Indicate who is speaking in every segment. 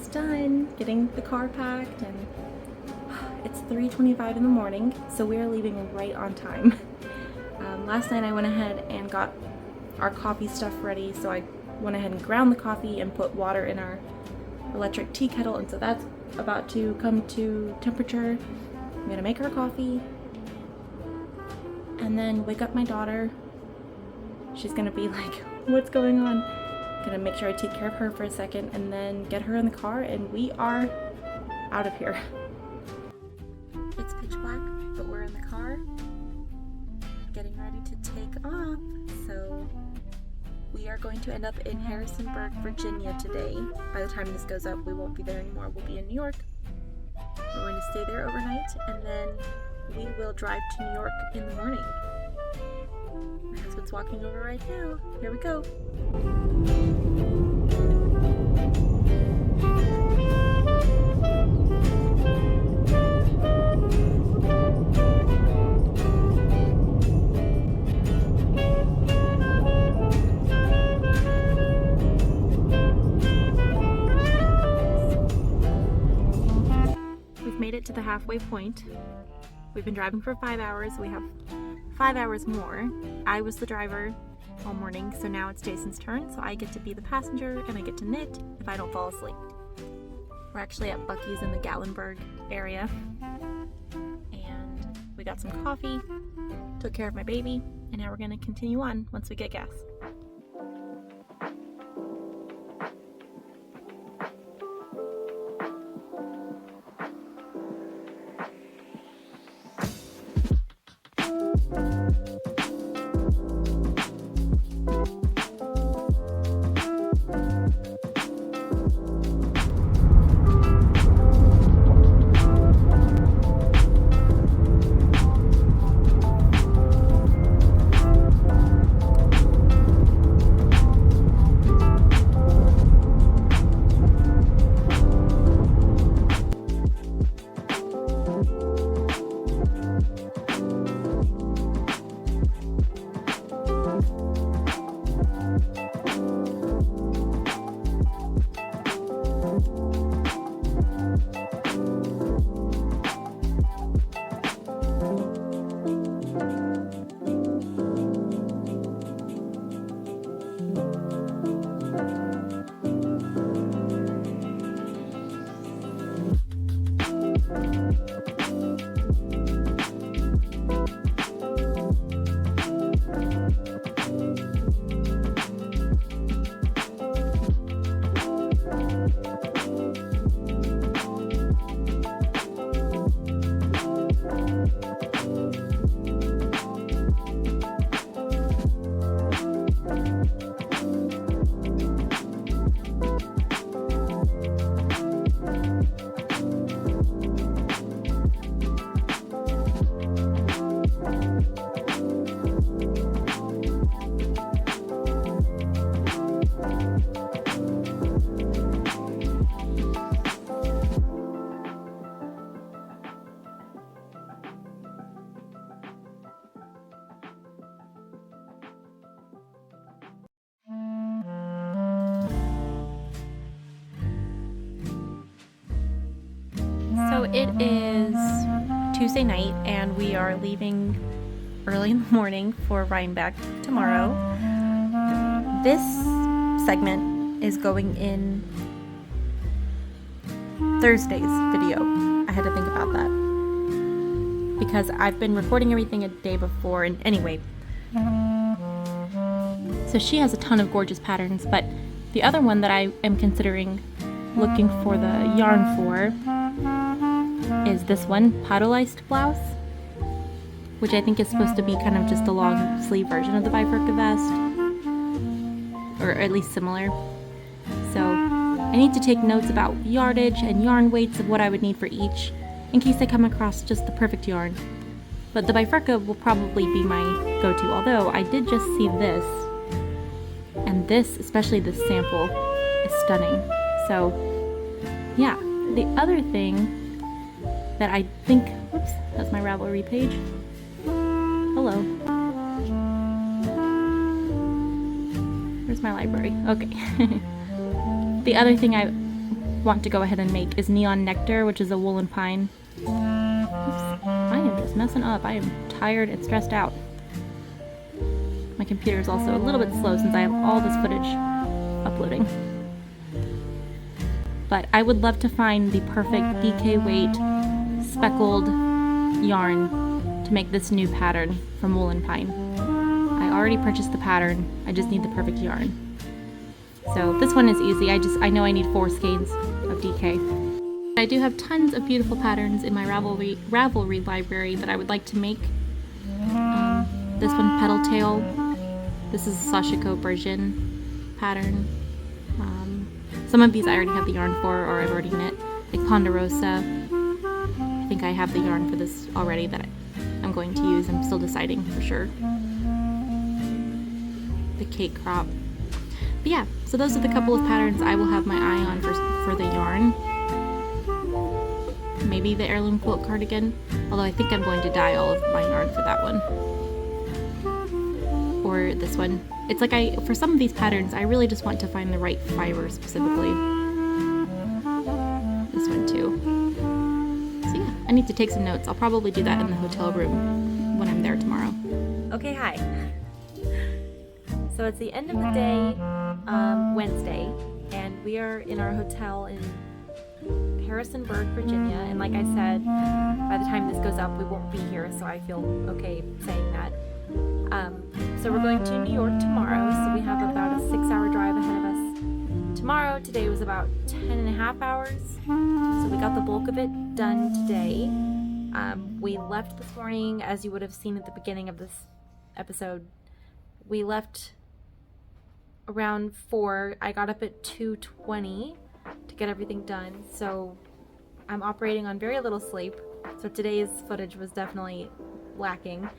Speaker 1: almost done getting the car packed, and it's 3:25 in the morning, so we are leaving right on time. Last night I went ahead and got our coffee stuff ready, so I went ahead and ground the coffee and put water in our electric tea kettle, and so that's about to come to temperature. I'm gonna make her coffee and then wake up my daughter. She's gonna be like, what's going on? Gonna make sure I take care of her for a second and then get her in the car, and we are out of here. It's pitch black, but we're in the car getting ready to take off. So we are going to end up in Harrisonburg, Virginia today. By the time this goes up, we won't be there anymore. We'll be in New York. We're going to stay there overnight, and then we will drive to New York in the morning. My husband's walking over right now. Here we go. We've made it to the halfway point. We've been driving for 5 hours. We have 5 hours more. I was the driver all morning, so now it's Jason's turn, so I get to be the passenger and I get to knit if I don't fall asleep. We're actually at Buc-ee's in the Gatlinburg area, and we got some coffee, took care of my baby, and now we're going to continue on once we get gas. So it is Tuesday night, and we are leaving early in the morning for Rhinebeck tomorrow. This segment is going in Thursday's video. I had to think about that because I've been recording everything a day before, and anyway. So she has a ton of gorgeous patterns, but the other one that I am considering looking for the yarn for is this one, Paddleized blouse, which I think is supposed to be kind of just a long sleeve version of the bifurca vest, or at least similar. So I need to take notes about yardage and yarn weights of what I would need for each, in case I come across just the perfect yarn. But the bifurca will probably be my go-to, although I did just see this, and this, especially this sample, is stunning. So yeah, the other thing that I think, whoops, that's my Ravelry page. Hello. Where's my library? Okay. The other thing I want to go ahead and make is Neon Nectar, which is a wool and pine. Oops, I am just messing up. I am tired and stressed out. My computer is also a little bit slow since I have all this footage uploading. But I would love to find the perfect DK weight speckled yarn to make this new pattern from wool and pine. I already purchased the pattern, I just need the perfect yarn. So this one is easy, I know I need 4 skeins of DK. I do have tons of beautiful patterns in my Ravelry library that I would like to make. This one, Petal Tail. This is a Sashiko version pattern. Some of these I already have the yarn for, or I've already knit. Like Ponderosa. I think I have the yarn for this already that I'm going to use. I'm still deciding for sure. The Cake Crop. But yeah, so those are the couple of patterns I will have my eye on for the yarn. Maybe the Heirloom Quilt Cardigan, although I think I'm going to dye all of my yarn for that one. Or this one. It's like for some of these patterns, I really just want to find the right fiber specifically. This one too. So yeah, I need to take some notes. I'll probably do that in the hotel room when I'm there tomorrow. Okay, hi. So it's the end of the day, Wednesday, and we are in our hotel in Harrisonburg, Virginia, and like I said, by the time this goes up, we won't be here, so I feel okay saying that. So we're going to New York tomorrow, so we have about a 6-hour drive ahead of us tomorrow. Today was about 10.5 hours, so we got the bulk of it done today. We left this morning, as you would have seen at the beginning of this episode. We left around 4. I got up at 2:20 to get everything done, so I'm operating on very little sleep, so today's footage was definitely lacking.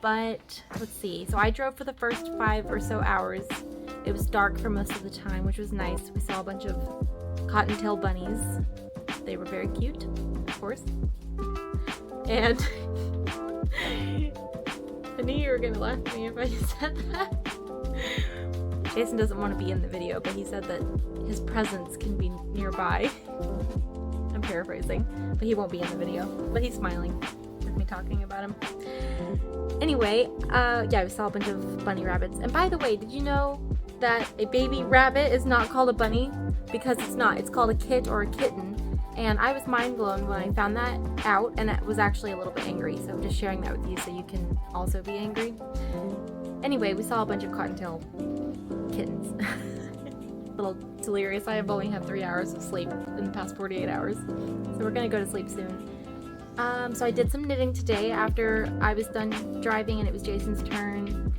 Speaker 1: But let's see, so I drove for the first 5 or so hours. It was dark for most of the time, which was nice. We saw a bunch of cottontail bunnies. They were very cute, of course. And I knew you were gonna laugh at me if I said that. Jason doesn't want to be in the video, but he said that his presence can be nearby. I'm paraphrasing, but he won't be in the video. But he's smiling with me talking about him. Anyway, yeah, we saw a bunch of bunny rabbits. And by the way, did you know that a baby rabbit is not called a bunny? Because it's not. It's called a kit or a kitten. And I was mind blown when I found that out, and I was actually a little bit angry. So I'm just sharing that with you so you can also be angry. Anyway, we saw a bunch of cottontail kittens. A little delirious. I have only had 3 hours of sleep in the past 48 hours. So we're gonna go to sleep soon. So I did some knitting today after I was done driving and it was Jason's turn.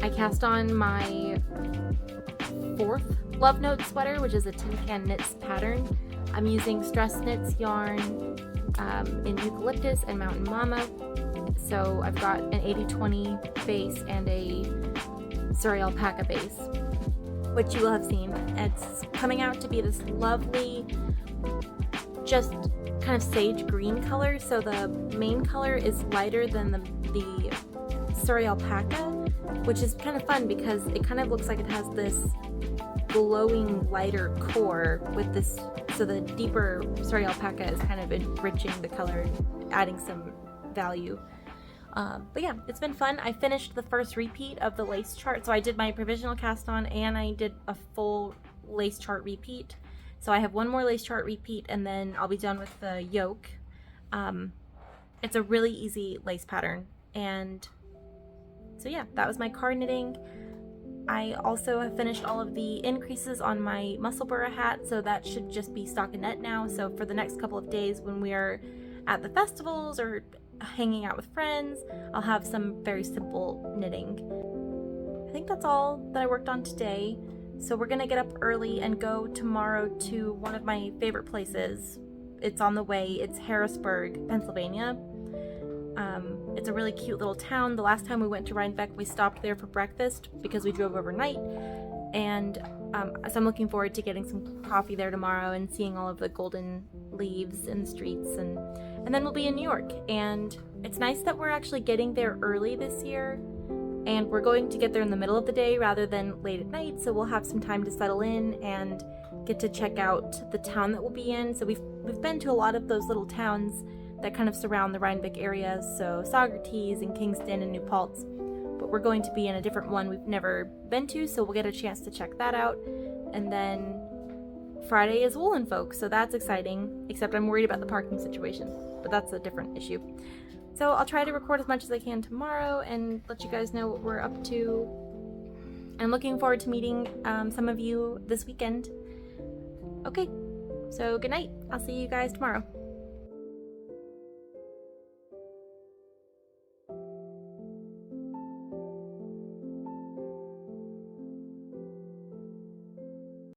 Speaker 1: I cast on my 4th Love Note sweater, which is a Tin Can Knits pattern. I'm using Stress Knits yarn in Eucalyptus and Mountain Mama. So I've got an 80/20 base and a Surrey Alpaca base, which you will have seen. It's coming out to be this lovely, just kind of sage green color. So the main color is lighter than the Surrey Alpaca, which is kind of fun because it kind of looks like it has this glowing lighter core with this, so the deeper Surrey Alpaca is kind of enriching the color, adding some value. But yeah, it's been fun. I finished the first repeat of the lace chart, so I did my provisional cast on and I did a full lace chart repeat. So I have one more lace chart repeat and then I'll be done with the yoke. It's a really easy lace pattern, and so yeah, that was my card knitting. I also have finished all of the increases on my Musselburgh hat, so that should just be stockinette now. So for the next couple of days when we are at the festivals or hanging out with friends, I'll have some very simple knitting. I think that's all that I worked on today. So we're gonna get up early and go tomorrow to one of my favorite places. It's on the way. It's Harrisburg, Pennsylvania. It's a really cute little town. The last time we went to Rhinebeck, we stopped there for breakfast because we drove overnight. And so I'm looking forward to getting some coffee there tomorrow and seeing all of the golden leaves in the streets. And then we'll be in New York. And it's nice that we're actually getting there early this year. And we're going to get there in the middle of the day rather than late at night, so we'll have some time to settle in and get to check out the town that we'll be in. So we've been to a lot of those little towns that kind of surround the Rhinebeck areas, so Saugerties and Kingston and New Paltz. But we're going to be in a different one we've never been to, so we'll get a chance to check that out. And then Friday is wool&folk, so that's exciting, except I'm worried about the parking situation, but that's a different issue. So I'll try to record as much as I can tomorrow and let you guys know what we're up to. I'm looking forward to meeting some of you this weekend. Okay, so good night. I'll see you guys tomorrow.